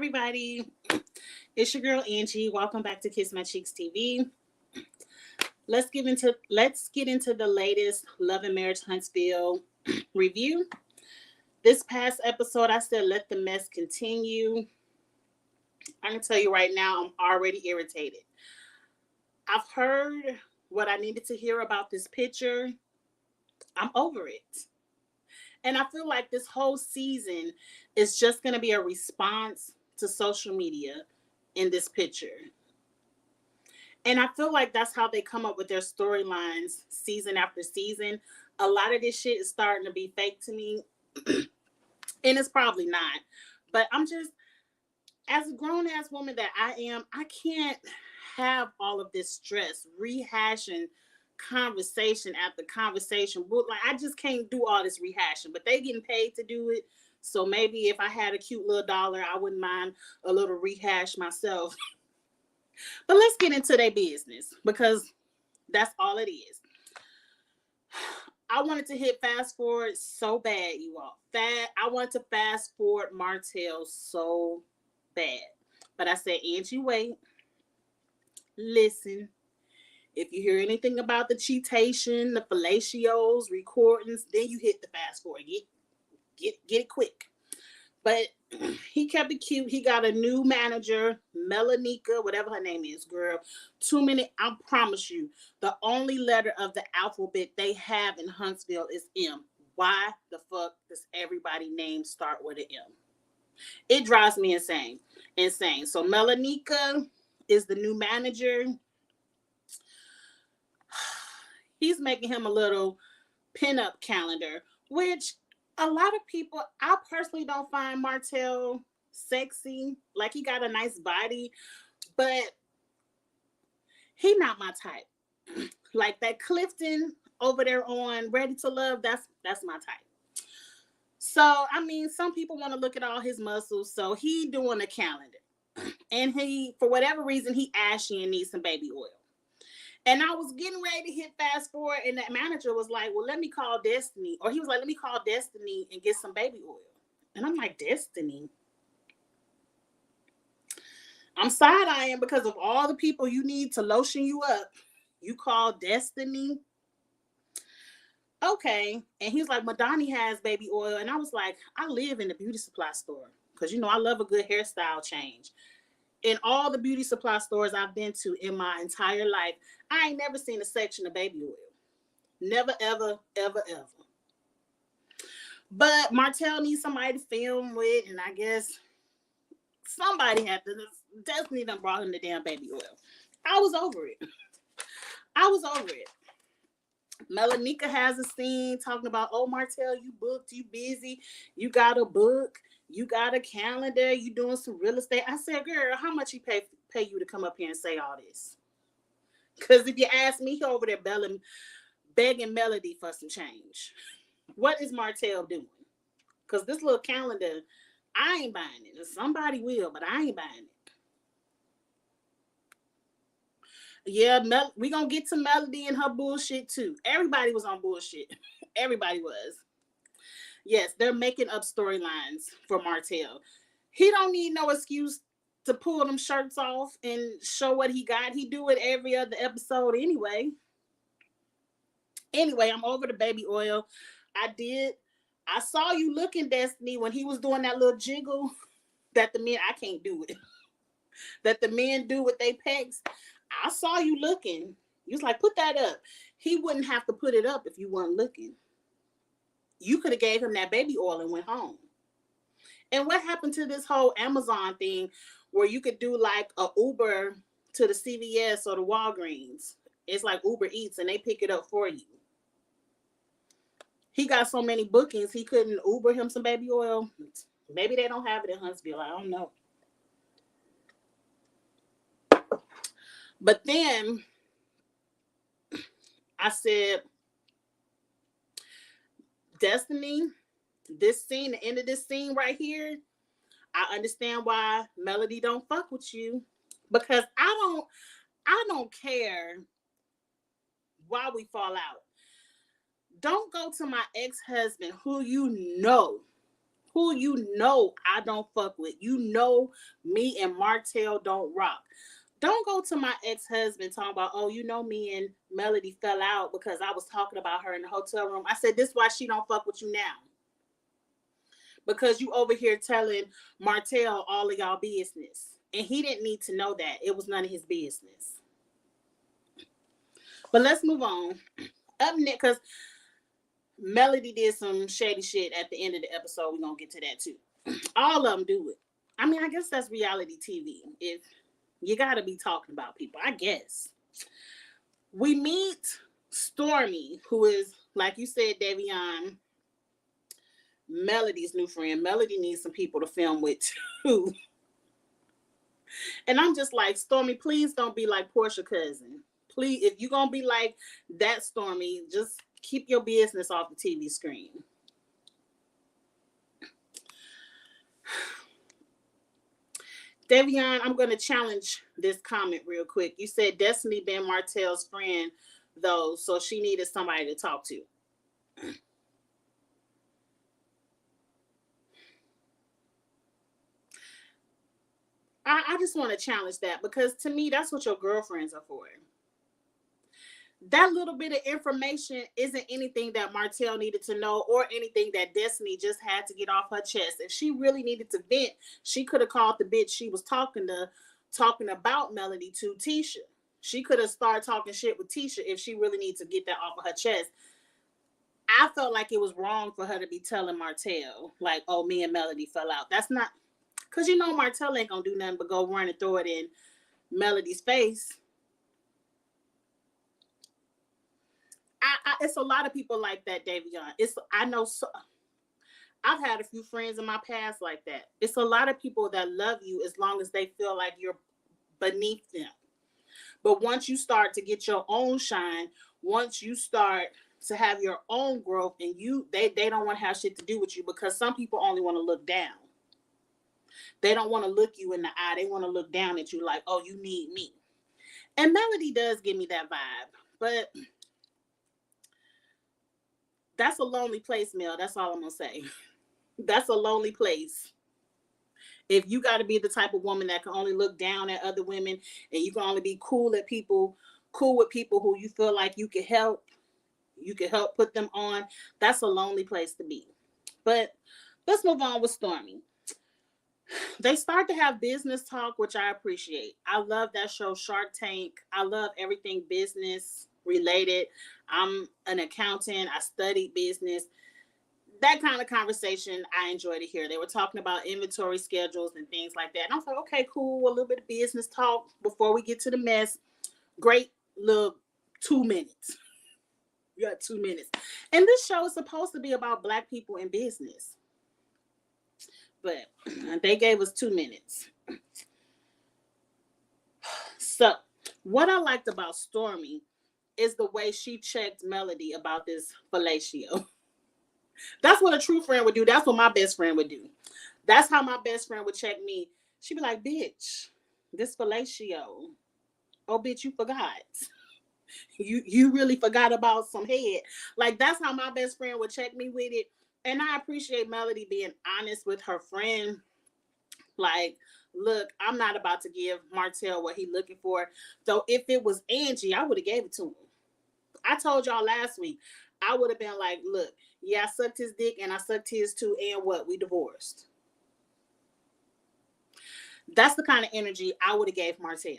everybody. It's your girl Angie. Welcome back to Kiss My Cheeks TV. Let's get into the latest Love and Marriage Huntsville review. This past episode, I said let the mess continue. I can tell you right now, I'm already irritated. I've heard what I needed to hear about this picture. I'm over it. And I feel like this whole season is just going to be a response to social media in this picture. And I feel like that's how they come up with their storylines season after season. A lot of this shit is starting to be fake to me. And it's probably not. But I'm just, as a grown ass woman that I am, I can't have all of this stress, rehashing conversation after conversation. Like, I just can't do all this rehashing, but they getting paid to do it. So maybe if I had a cute little dollar, I wouldn't mind a little rehash myself. But let's get into their business because that's all it is. I wanted to hit fast forward so bad, you all. I wanted to fast forward Martell so bad. But I said, Angie, wait. Listen. If you hear anything about the cheatation, the fellatios, recordings, then you hit the fast forward. Get it quick. But he kept it cute. He got a new manager, Melanika, whatever her name is, girl. I promise you, the only letter of the alphabet they have in Huntsville is M. Why the fuck does everybody's name start with an M? It drives me insane. So Melanika is the new manager. He's making him a little pinup calendar, which a lot of people, I personally don't find Martell sexy. Like, he got a nice body, but he not my type. Like that Clifton over there on Ready to Love, that's my type. So, I mean, some people want to look at all his muscles, so he doing a calendar. And he, for whatever reason, he ashy and needs some baby oil. And I was getting ready to hit fast forward, and that manager was like, well, let me call Destiny. Or he was like, let me call Destiny and get some baby oil. And I'm like, Destiny? I'm side-eyeing because of all the people you need to lotion you up. You call Destiny? Okay. And he was like, Madani has baby oil. And I was like, I live in the beauty supply store because, you know, I love a good hairstyle change. In all the beauty supply stores I've been to in my entire life, I ain't never seen a section of baby oil. Never, ever, ever, ever. But Martell needs somebody to film with, and I guess somebody had to. Definitely done brought him the damn baby oil. I was over it. Melanika has a scene talking about, oh, Martell, you booked, you busy, you got a book, you got a calendar, you doing some real estate. I said, girl, how much he pay you to come up here and say all this? Because if you ask me, he over there begging Melody for some change. What is Martell doing? Because this little calendar, I ain't buying it. Somebody will, but I ain't buying it. Yeah, we gonna get to Melody and her bullshit too. Everybody was on bullshit. Everybody was. Yes, they're making up storylines for Martell. He don't need no excuse to pull them shirts off and show what he got. He do it every other episode anyway. Anyway, I'm over the baby oil. I saw you looking, Destiny, when he was doing that little jiggle that the men, I can't do it, that the men do with their pecs. I saw you looking. You was like, put that up. He wouldn't have to put it up if you weren't looking. You could have gave him that baby oil and went home. And what happened to this whole Amazon thing where you could do like a Uber to the CVS or the Walgreens? It's like Uber Eats and they pick it up for you. He got so many bookings, he couldn't Uber him some baby oil. Maybe they don't have it in Huntsville. I don't know. But then I said, Destiny, this scene, the end of this scene right here, I understand why Melody don't fuck with you. Because I don't care why we fall out. Don't go to my ex-husband who you know who you know I don't fuck with. You know me and Martell don't rock. Don't go to my ex-husband talking about, oh, you know me and Melody fell out because I was talking about her in the hotel room. I said, this is why she don't fuck with you now. Because you over here telling Martell all of y'all business. And he didn't need to know that. It was none of his business. But let's move on. Up next, because Melody did some shady shit at the end of the episode. We're going to get to that too. All of them do it. I mean, I guess that's reality TV. If you got to be talking about people, I guess. We meet Stormy, who is, like you said, Davion, Melody's new friend. Melody needs some people to film with too. And I'm just like, Stormy, please don't be like Portia cousin. Please, if you're going to be like that Stormy, just keep your business off the TV screen. Davion, I'm going to challenge this comment real quick. You said Destiny been Martell's friend, though, so she needed somebody to talk to. I just want to challenge that, because to me, that's what your girlfriends are for. That little bit of information isn't anything that Martell needed to know or anything that Destiny just had to get off her chest. If she really needed to vent, she could have called the bitch she was talking about Melody to, Tisha. She could have started talking shit with Tisha if she really needed to get that off of her chest. I felt like it was wrong for her to be telling Martell, like, oh, me and Melody fell out. That's not, because you know Martell ain't going to do nothing but go run and throw it in Melody's face. It's a lot of people like that, Davion. I know I've had a few friends in my past like that. It's a lot of people that love you as long as they feel like you're beneath them. But once you start to get your own shine, once you start to have your own growth, and they don't want to have shit to do with you, because some people only want to look down. They don't want to look you in the eye. They want to look down at you like, oh, you need me. And Melody does give me that vibe. But that's a lonely place, Mel. That's all I'm going to say. That's a lonely place. If you got to be the type of woman that can only look down at other women, and you can only be cool with people who you feel like you can help put them on, that's a lonely place to be. But let's move on with Stormy. They start to have business talk, which I appreciate. I love that show, Shark Tank. I love everything business related. I'm an accountant. I studied business. That kind of conversation I enjoy to hear. They were talking about inventory schedules and things like that. And I was like, okay, cool. A little bit of business talk before we get to the mess. Great little 2 minutes. You got 2 minutes. And this show is supposed to be about Black people in business. But they gave us 2 minutes. So what I liked about Stormy is the way she checked Melody about this fellatio. That's what a true friend would do. That's what my best friend would do. That's how my best friend would check me. She'd be like, bitch, this fellatio. Oh, bitch, you forgot. You really forgot about some head. Like, that's how my best friend would check me with it. And I appreciate Melody being honest with her friend. Like, look, I'm not about to give Martell what he's looking for. So if it was Angie, I would have gave it to him. I told y'all last week, I would have been like, look, yeah, I sucked his dick and I sucked his too, and what? We divorced. That's the kind of energy I would have gave Martell.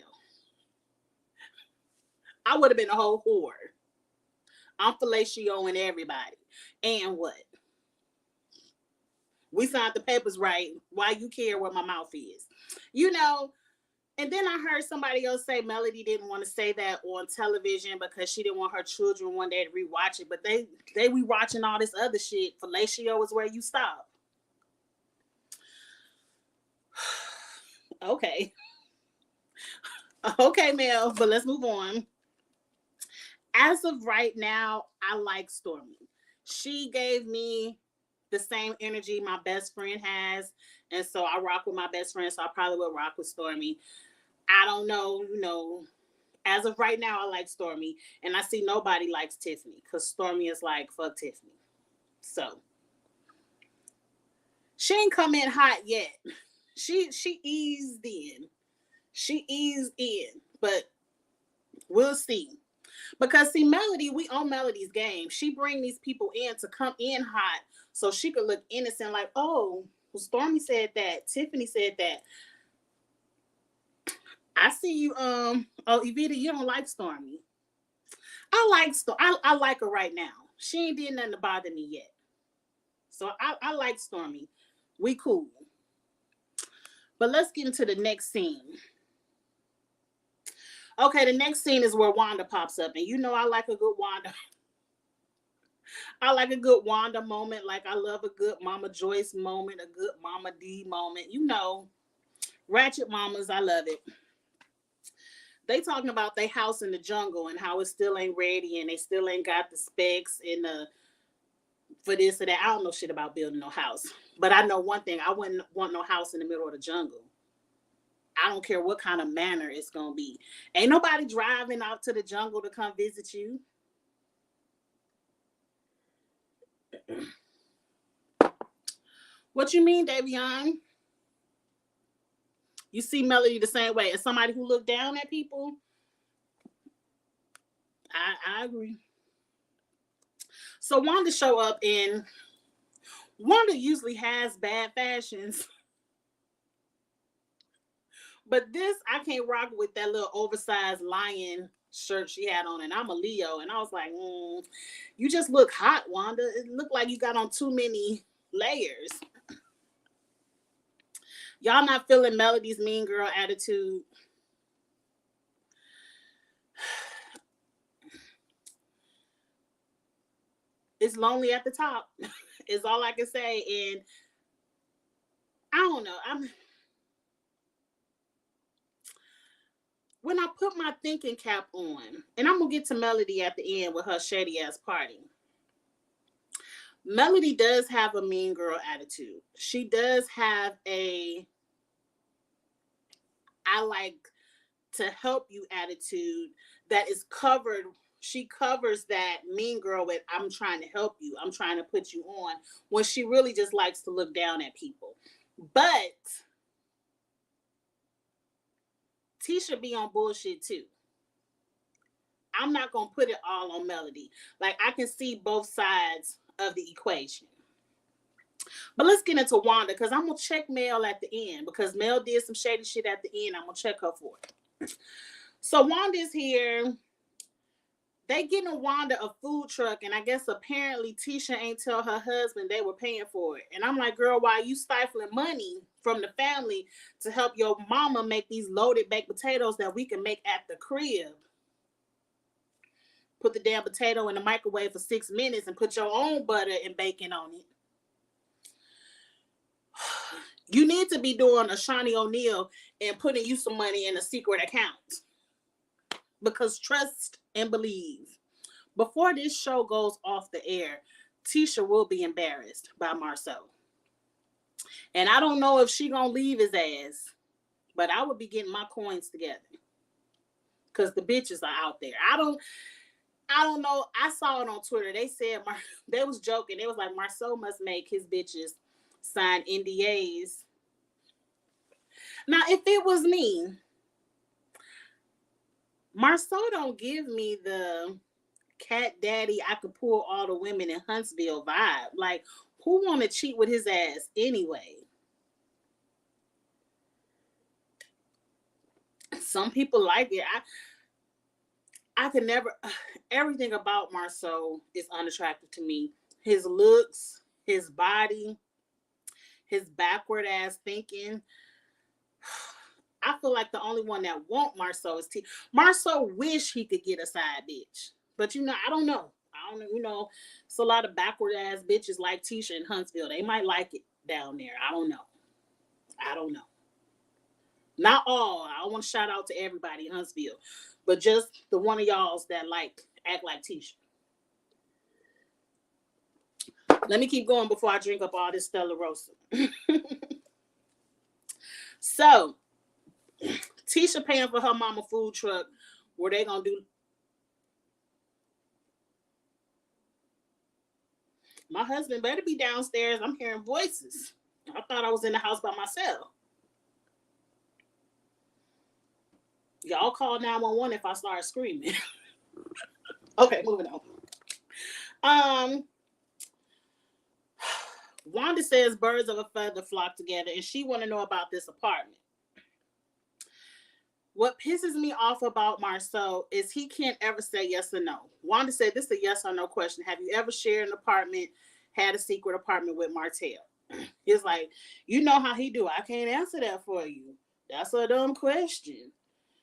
I would have been a whole whore. I'm fellatioing everybody. And what? We signed the papers right. Why you care what my mouth is? You know, and then I heard somebody else say Melody didn't want to say that on television because she didn't want her children one day to rewatch it. But they rewatching all this other shit. Fellatio is where you stop. Okay. Okay, Mel, but let's move on. As of right now, I like Stormy. She gave me the same energy my best friend has. And so I rock with my best friend. So I probably will rock with Stormy. I don't know, as of right now, I like Stormy. And I see nobody likes Tiffany because Stormy is like, fuck Tiffany. So She ain't come in hot yet. She eased in. She eased in, but we'll see. Because see, Melody, we on Melody's game. She bring these people in to come in hot so she could look innocent, like, oh, well, Stormy said that. Tiffany said that. I see you. Oh, Evita, you don't like Stormy. I like her right now. She ain't did nothing to bother me yet. So I like Stormy. We cool. But let's get into the next scene. Okay, the next scene is where Wanda pops up. And you know I like a good Wanda. I like a good Wanda moment. Like I love a good Mama Joyce moment, a good Mama D moment. You know, Ratchet Mamas, I love it. They talking about their house in the jungle and how it still ain't ready and they still ain't got the specs and for this or that. I don't know shit about building no house. But I know one thing, I wouldn't want no house in the middle of the jungle. I don't care what kind of manner it's gonna be. Ain't nobody driving out to the jungle to come visit you. What you mean, Davion? You see Melody the same way as somebody who look down at people. I agree. So Wanda show up and Wanda usually has bad fashions. But this, I can't rock with that little oversized lion shirt she had on. And I'm a Leo. And I was like, you just look hot, Wanda. It looked like you got on too many layers. Y'all not feeling Melody's mean girl attitude? It's lonely at the top. Is all I can say. And I don't know. When I put my thinking cap on, and I'm gonna get to Melody at the end with her shady ass party. Melody does have a mean girl attitude. She does have a I like to help you attitude that is covered. She covers that mean girl with I'm trying to help you. I'm trying to put you on when she really just likes to look down at people. But Tisha be on bullshit too. I'm not going to put it all on Melody. Like I can see both sides of the equation. But let's get into Wanda because I'm going to check Mel at the end because Mel did some shady shit at the end. I'm going to check her for it. So Wanda's here. They getting Wanda a food truck, and I guess apparently Tisha ain't tell her husband they were paying for it. And I'm like, girl, why are you stifling money from the family to help your mama make these loaded baked potatoes that we can make at the crib? Put the damn potato in the microwave for 6 minutes and put your own butter and bacon on it. You need to be doing a Shawnee O'Neal and putting you some money in a secret account. Because trust and believe. Before this show goes off the air, Tisha will be embarrassed by Marceau. And I don't know if she gonna leave his ass, but I would be getting my coins together. Because the bitches are out there. I don't know. I saw it on Twitter. They said, they was joking. They was like, Marceau must make his bitches sign NDAs. Now, if it was me, Marceau don't give me the cat daddy, I could pull all the women in Huntsville vibe. Like, who want to cheat with his ass anyway? Some people like it. I could never. Everything about Marceau is unattractive to me. His looks, his body, his backward ass thinking. I feel like the only one that want Marceau is T. Marceau wish he could get a side bitch, but I don't know. It's a lot of backward ass bitches like Tisha in Huntsville. They might like it down there. I don't know. Not all. I don't want to shout out to everybody in Huntsville, but just the one of y'all's that act like Tisha. Let me keep going before I drink up all this Stella Rosa. So, Tisha paying for her mama food truck where they gonna do. My husband better be downstairs. I'm hearing voices. I thought I was in the house by myself. Y'all call 911 if I start screaming. Okay, moving on. Um, Wanda says birds of a feather flock together, and she want to know about this apartment. What pisses me off about Marceau is he can't ever say yes or no. Wanda said this is a yes or no question. Have you ever shared an apartment, had a secret apartment with Martell? It's like, you know how he do. I can't answer that for you. That's a dumb question.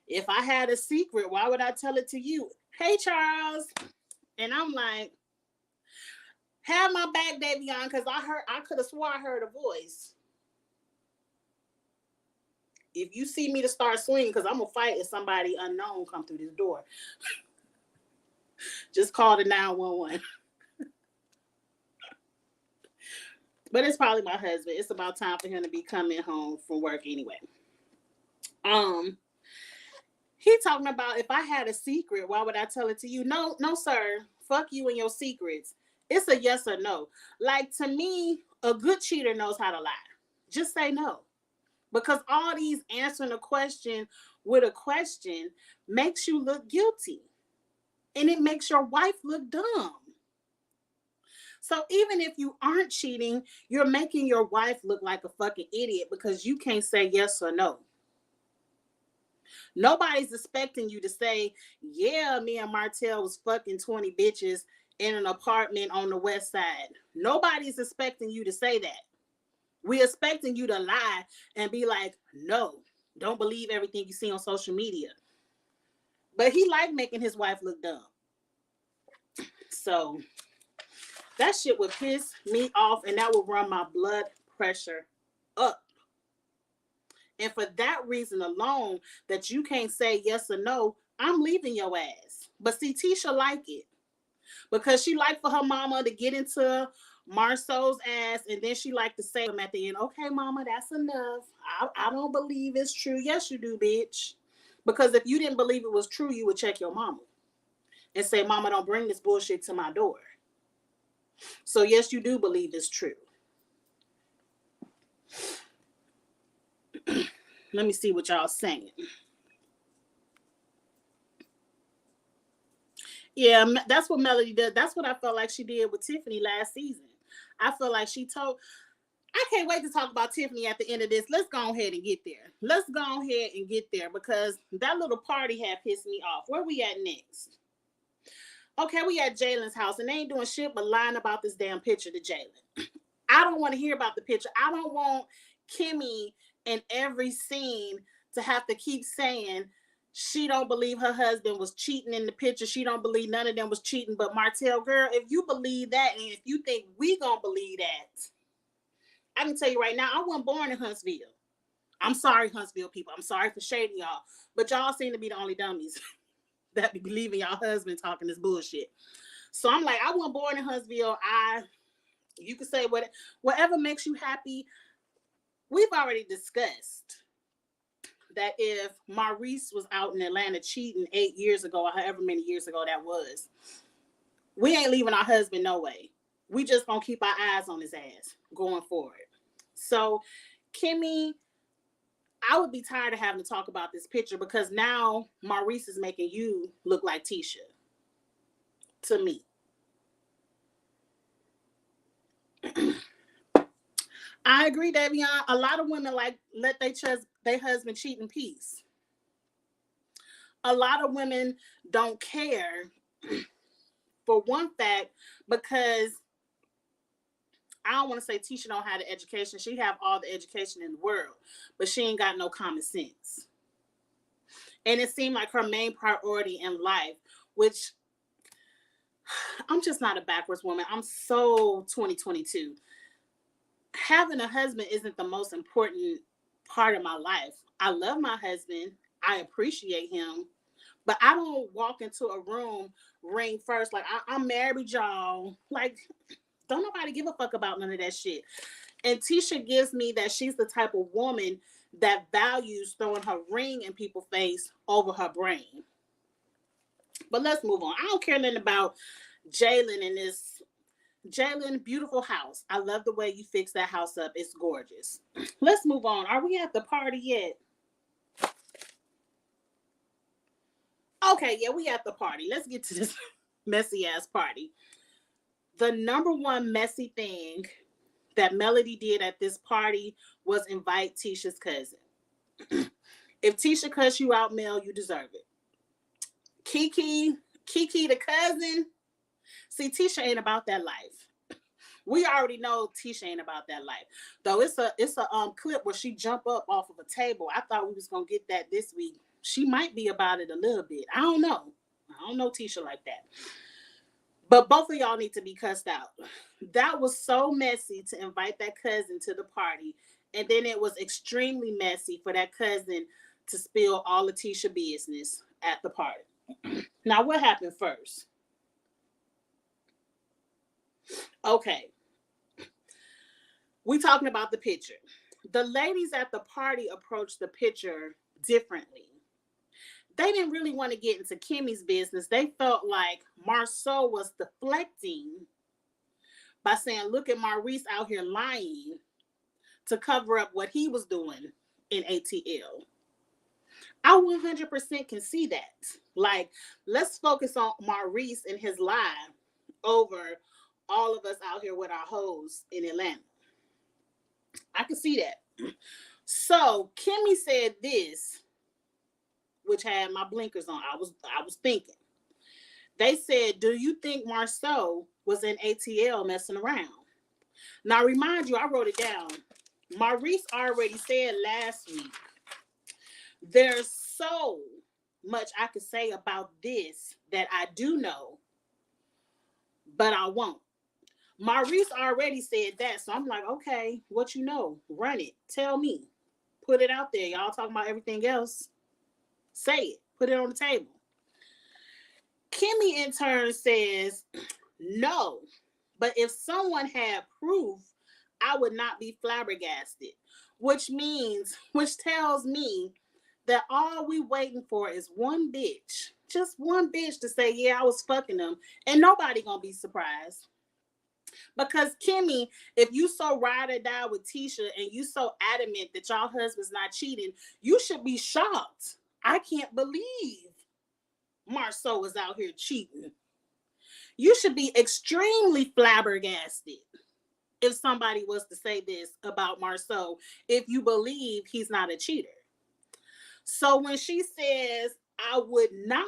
If I had a secret, why would I tell it to you? Hey, Charles. And I'm like, have my back, Davion, because I could have swore I heard a voice. If you see me to start swinging, because I'm going to fight if somebody unknown come through this door. Just call the 911. But it's probably my husband. It's about time for him to be coming home from work anyway. He talking about if I had a secret, why would I tell it to you? No, sir. Fuck you and your secrets. It's a yes or no. Like, to me, a good cheater knows how to lie. Just say no. Because all these answering a question with a question makes you look guilty. And it makes your wife look dumb. So even if you aren't cheating, you're making your wife look like a fucking idiot because you can't say yes or no. Nobody's expecting you to say, yeah, me and Martell was fucking 20 bitches in an apartment on the west side. Nobody's expecting you to say that. We're expecting you to lie and be like, no, don't believe everything you see on social media. But he liked making his wife look dumb. So that shit would piss me off and that would run my blood pressure up. And for that reason alone, that you can't say yes or no, I'm leaving your ass. But see, Tisha like it. Because she like for her mama to get into Marceau's ass, and then she like to say him at the end, okay, mama, that's enough. I don't believe it's true. Yes, you do, bitch. Because if you didn't believe it was true, you would check your mama and say, mama, don't bring this bullshit to my door. So yes, you do believe it's true. Let me see what y'all saying. Yeah, that's what Melody did. That's what I felt like she did with Tiffany last season. I feel like she told... I can't wait to talk about Tiffany at the end of this. Let's go ahead and get there. Let's go ahead and get there because that little party had pissed me off. Where we at next? Okay, we at Jalen's house, and they ain't doing shit but lying about this damn picture to Jalen. I don't want to hear about the picture. I don't want Kimmy in every scene to have to keep saying she don't believe her husband was cheating in the picture. She don't believe none of them was cheating. But Martell, girl, if you believe that and if you think we gonna believe that, I can tell you right now, I wasn't born in Huntsville. I'm sorry, Huntsville people. I'm sorry for shading y'all. But y'all seem to be the only dummies that be believing y'all husband talking this bullshit. So I'm like, I wasn't born in Huntsville. You can say whatever makes you happy. We've already discussed that if Maurice was out in Atlanta cheating 8 years ago, or however many years ago that was, we ain't leaving our husband no way. We just gonna keep our eyes on his ass going forward. So, Kimmy, I would be tired of having to talk about this picture because now Maurice is making you look like Tisha. To me. I agree, Davion. A lot of women like let their husband cheat in peace. A lot of women don't care for one fact because I don't want to say Tisha don't have the education. She have all the education in the world, but she ain't got no common sense. And it seemed like her main priority in life, which I'm just not a backwards woman. I'm so 2022. Having a husband isn't the most important part of my life. I love my husband. I appreciate him. But I don't walk into a room ring first like I'm married, y'all. Like, don't nobody give a fuck about none of that shit. And Tisha gives me that she's the type of woman that values throwing her ring in people's face over her brain. But let's move on. I don't care nothing about Jalen and this Jalen, beautiful house. I love the way you fixed that house up. It's gorgeous. Let's move on. Are we at the party yet? Okay, yeah, we at the party. Let's get to this messy ass party. The number one messy thing that Melody did at this party was invite Tisha's cousin. If Tisha cuss you out, Mel, you deserve it. Kiki the cousin. See, Tisha ain't about that life. We already know Tisha ain't about that life. Though it's a clip where she jump up off of a table. I thought we was gonna get that this week. She might be about it a little bit. I don't know. I don't know Tisha like that. But both of y'all need to be cussed out. That was so messy to invite that cousin to the party. And then it was extremely messy for that cousin to spill all of Tisha business at the party. Now, what happened first? Okay, we talking about the picture. The ladies at the party approached the picture differently. They didn't really want to get into Kimmy's business. They felt like Marceau was deflecting by saying, look at Maurice out here lying to cover up what he was doing in ATL. I 100% can see that. Like, let's focus on Maurice and his lie over all of us out here with our hoes in Atlanta. I can see that. So Kimmy said this, which had my blinkers on. I was thinking. They said, do you think Marceau was in ATL messing around? Now, remind you, I wrote it down. Maurice already said last week, there's so much I could say about this that I do know, but I won't. Maurice already said that, so I'm like, okay, what you know? Run it. Tell me. Put it out there. Y'all talking about everything else? Say it. Put it on the table. Kimmy in turn says, no, but if someone had proof, I would not be flabbergasted, which tells me that all we waiting for is one bitch, just one bitch to say, yeah, I was fucking them, and nobody gonna be surprised. Because Kimmy, if you so ride or die with Tisha and you so adamant that y'all husband's not cheating, you should be shocked. I can't believe Marceau is out here cheating. You should be extremely flabbergasted if somebody was to say this about Marceau, if you believe he's not a cheater. So when she says, I would not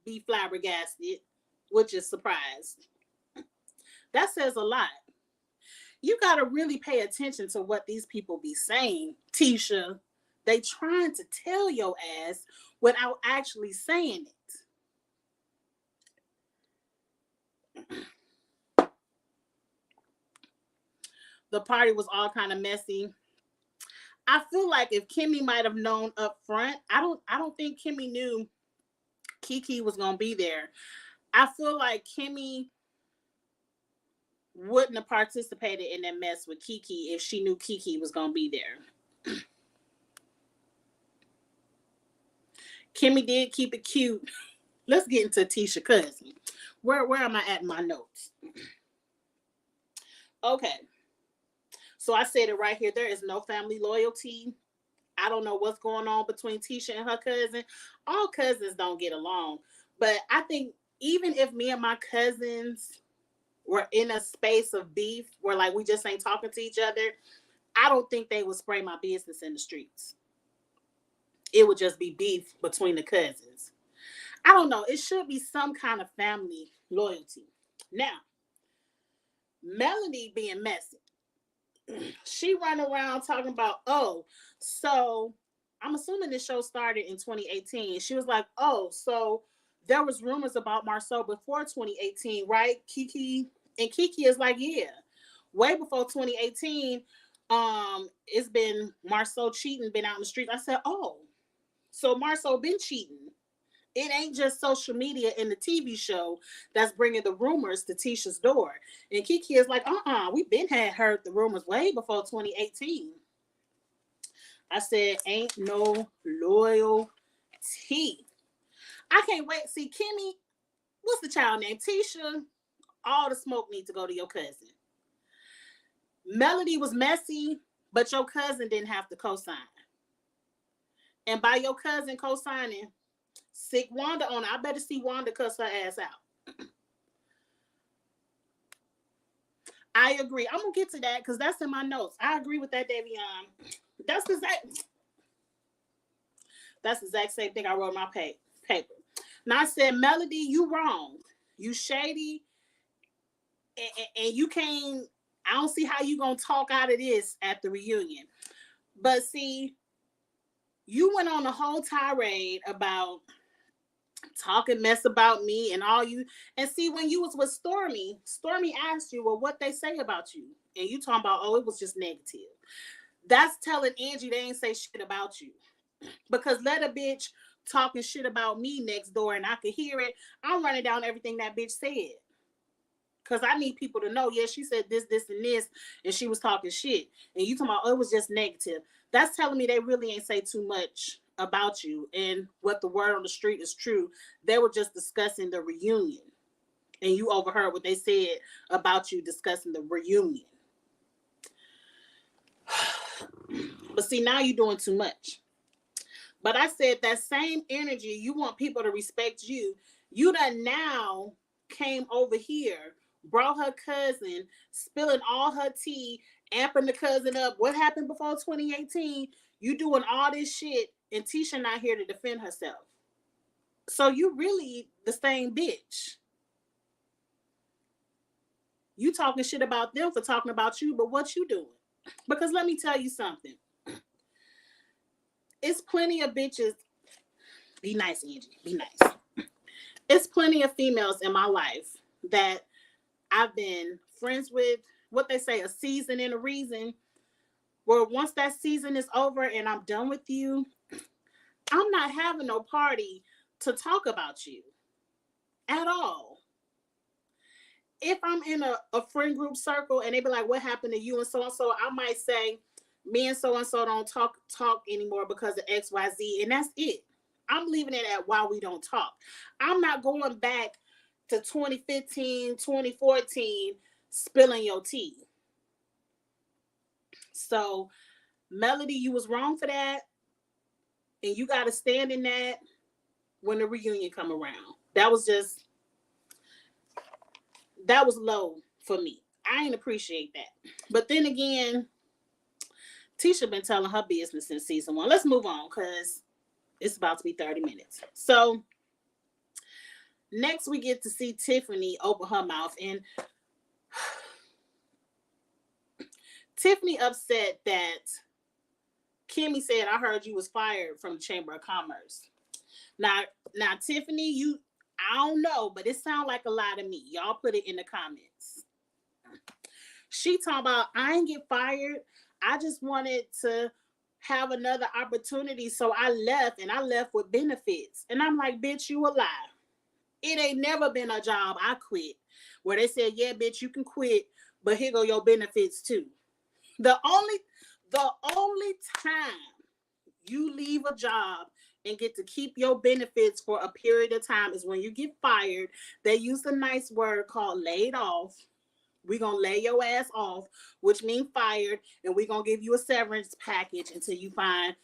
be flabbergasted, which is surprised, that says a lot. You got to really pay attention to what these people be saying, Tisha. They trying to tell your ass without actually saying it. The party was all kind of messy. I feel like if Kimmy might have known up front, I don't think Kimmy knew Kiki was gonna be there. I feel like Kimmy wouldn't have participated in that mess with Kiki if she knew Kiki was gonna be there. Kimmy did keep it cute. Let's get into Tisha cousin. Where am I at in my notes? Okay. So I said it right here. There is no family loyalty. I don't know what's going on between Tisha and her cousin. All cousins don't get along. But I think even if me and my cousins were in a space of beef where like we just ain't talking to each other, I don't think they would spray my business in the streets. It would just be beef between the cousins. I don't know. It should be some kind of family loyalty. Now, Melanie being messy. She run around talking about, oh, so I'm assuming this show started in 2018. She was like, oh, so there was rumors about Marceau before 2018, right? Kiki is like, yeah, way before 2018. It's been Marceau cheating, been out in the streets. I said, oh, so Marceau been cheating. It ain't just social media and the TV show that's bringing the rumors to Tisha's door. And Kiki is like, we've been had heard the rumors way before 2018. I said, ain't no loyalty. I can't wait. See, Kimmy, what's the child name? Tisha. All the smoke needs to go to your cousin. Melody was messy, but your cousin didn't have to co-sign. And by your cousin co-signing, sick Wanda on it. I better see Wanda cuss her ass out. I agree. I'm gonna get to that because that's in my notes. I agree with that, Davion. That's the exact same thing I wrote in my paper. Now I said, Melody, you wrong. You shady, and you can't. I don't see how you gonna talk out of this at the reunion. But see, you went on a whole tirade about talking mess about me and all you. And see, when you was with Stormy asked you, well, what they say about you, and you talking about, oh, it was just negative. That's telling Angie they ain't say shit about you. Because let a bitch talking shit about me next door and I could hear it, I'm running down everything that bitch said. Because I need people to know, yeah, she said this, and this, and she was talking shit. And you talking about, oh, it was just negative. That's telling me they really ain't say too much about you. And what the word on the street is true. They were just discussing the reunion. And you overheard what they said about you discussing the reunion. But see, now you're doing too much. But I said that same energy, you want people to respect you. You done now came over here, brought her cousin, spilling all her tea, amping the cousin up. What happened before 2018? You doing all this shit, and Tisha not here to defend herself. So you really the same bitch. You talking shit about them for talking about you, but what you doing? Because let me tell you something. It's plenty of bitches. Be nice, Angie. Be nice. It's plenty of females in my life that I've been friends with, what they say, a season and a reason, where once that season is over and I'm done with you, I'm not having no party to talk about you at all. If I'm in a friend group circle and they be like, what happened to you and so, I might say, me and so don't talk anymore because of XYZ, and that's it. I'm leaving it at why we don't talk. I'm not going back to 2015, 2014, spilling your tea. So, Melody, you was wrong for that. And you got to stand in that when the reunion come around. That was low for me. I ain't appreciate that. But then again, Tisha been telling her business since season 1. Let's move on because it's about to be 30 minutes. So next we get to see Tiffany open her mouth, and Tiffany upset that Kimmy said, I heard you was fired from the Chamber of Commerce. Now Tiffany, I don't know, but it sounds like a lie to me. Y'all put it in the comments. She talking about, I ain't get fired. I just wanted to have another opportunity, so I left, and I left with benefits. And I'm like, bitch, you a lie. It ain't never been a job I quit where they said, yeah, bitch, you can quit, but here go your benefits too. The only time you leave a job and get to keep your benefits for a period of time is when you get fired. They use a nice word called laid off. We're going to lay your ass off, which means fired, and we're going to give you a severance package until you find,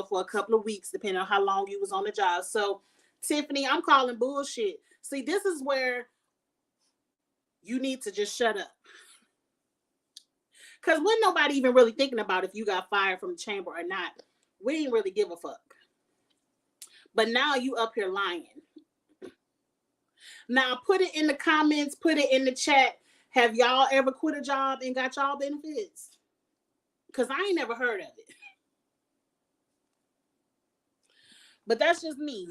for a couple of weeks, depending on how long you was on the job. So, Tiffany, I'm calling bullshit. See, this is where you need to just shut up. Because when nobody even really thinking about if you got fired from the chamber or not, we ain't really give a fuck. But now you up here lying. Now, put it in the comments, put it in the chat. Have y'all ever quit a job and got y'all benefits? Because I ain't never heard of it. But that's just me.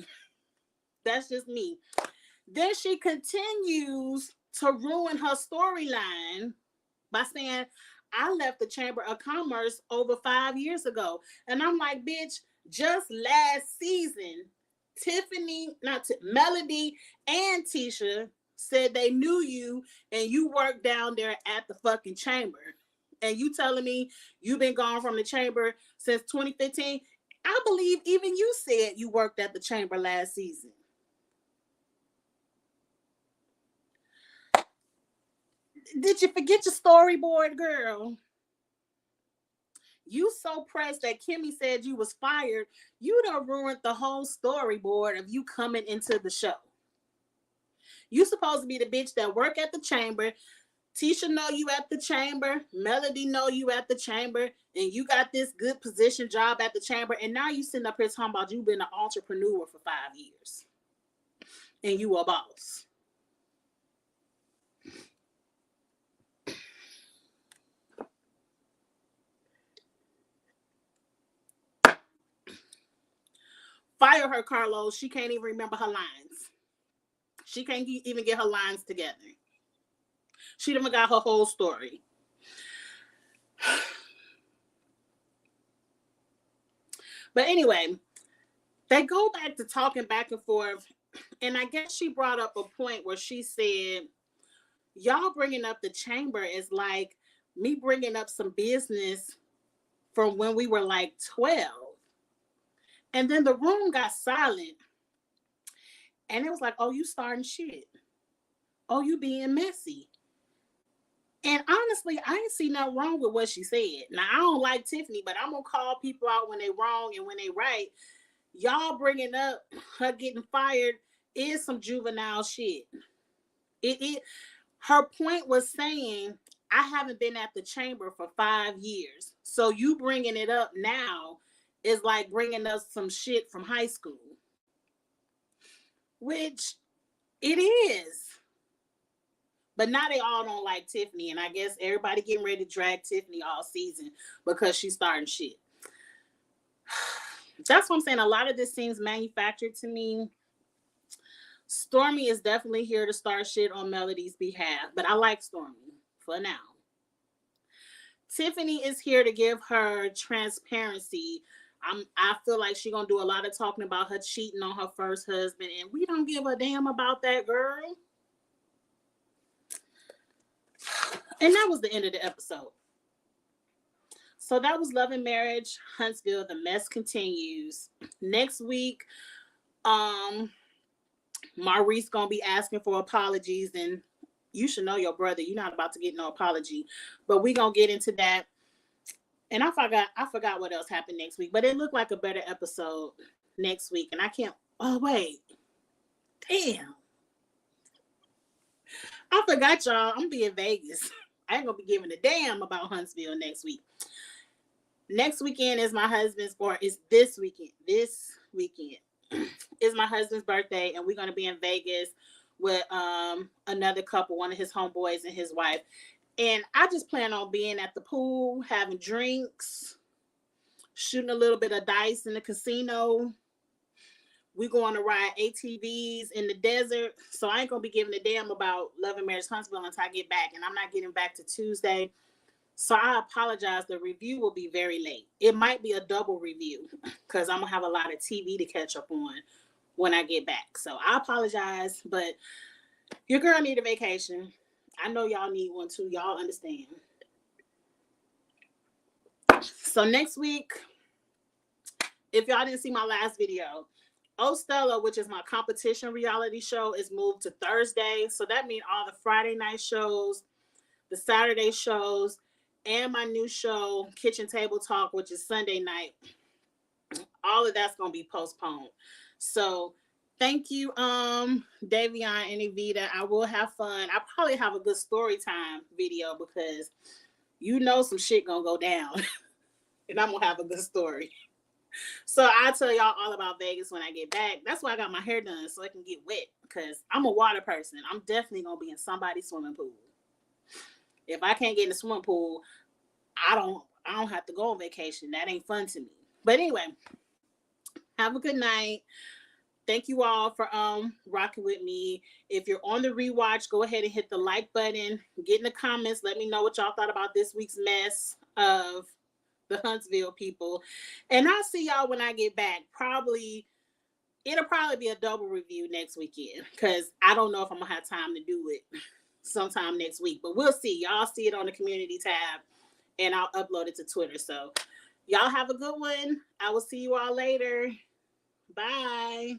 Then she continues to ruin her storyline by saying, I left the Chamber of Commerce over 5 years ago. And I'm like, bitch, just last season, Melody and Tisha said they knew you and you worked down there at the fucking chamber. And you telling me you've been gone from the chamber since 2015? I believe even you said you worked at the chamber last season. Did you forget your storyboard, girl? You so pressed that Kimmy said you was fired, you done ruined the whole storyboard of you coming into the show. You supposed to be the bitch that work at the chamber. Tisha know you at the chamber. Melody know you at the chamber. And you got this good position job at the chamber. And now you sitting up here talking about you been an entrepreneur for 5 years. And you a boss. Fire her, Carlos. She can't even remember her lines. She can't even get her lines together. She done got her whole story. But anyway, they go back to talking back and forth. And I guess she brought up a point where she said, y'all bringing up the chamber is like me bringing up some business from when we were like 12. And then the room got silent. And it was like, oh, you starting shit. Oh, you being messy. And honestly, I ain't see nothing wrong with what she said. Now, I don't like Tiffany, but I'm going to call people out when they wrong and when they right. Y'all bringing up her getting fired is some juvenile shit. Her point was saying, I haven't been at the chamber for 5 years. So you bringing it up now is like bringing us some shit from high school. Which it is. But now they all don't like Tiffany. And I guess everybody getting ready to drag Tiffany all season because she's starting shit. That's what I'm saying. A lot of this seems manufactured to me. Stormy is definitely here to start shit on Melody's behalf. But I like Stormy for now. Tiffany is here to give her transparency. I feel like she's going to do a lot of talking about her cheating on her first husband. And we don't give a damn about that, girl. And that was the end of the episode. So that was Love and Marriage, Huntsville. The mess continues. Next week, Maurice gonna be asking for apologies, and you should know your brother. You're not about to get no apology, but we gonna get into that. And I forgot what else happened next week, but it looked like a better episode next week. And I can't. Oh wait, damn. I forgot, y'all. I'm gonna be in Vegas. I ain't gonna be giving a damn about Huntsville next week. Next weekend is my husband's, or is this weekend. This weekend is my husband's birthday, and we're gonna be in Vegas with another couple, one of his homeboys and his wife. And I just plan on being at the pool, having drinks, shooting a little bit of dice in the casino. We're going to ride ATVs in the desert. So I ain't going to be giving a damn about Love and Marriage Huntsville until I get back. And I'm not getting back to Tuesday. So I apologize. The review will be very late. It might be a double review because I'm going to have a lot of TV to catch up on when I get back. So I apologize. But your girl need a vacation. I know y'all need one too. Y'all understand. So next week, if y'all didn't see my last video, Stella, which is my competition reality show, is moved to Thursday. So that means all the Friday night shows, the Saturday shows, and my new show, Kitchen Table Talk, which is Sunday night. All of that's going to be postponed. So thank you, Davion and Evita. I will have fun. I probably have a good story time video because you know some shit going to go down. And I'm going to have a good story. So I'll tell y'all all about Vegas when I get back. That's why I got my hair done, so it can get wet, because I'm a water person. I'm definitely going to be in somebody's swimming pool. If I can't get in the swimming pool, I don't have to go on vacation. That ain't fun to me. But anyway, have a good night. Thank you all for rocking with me. If you're on the rewatch, go ahead and hit the like button. Get in the comments. Let me know what y'all thought about this week's mess of the Huntsville people. And I'll see y'all when I get back. It'll probably be a double review next weekend, because I don't know if I'm gonna have time to do it sometime next week, but we'll see. Y'all see it on the community tab, and I'll upload it to Twitter. So y'all have a good one. I will see you all later. Bye.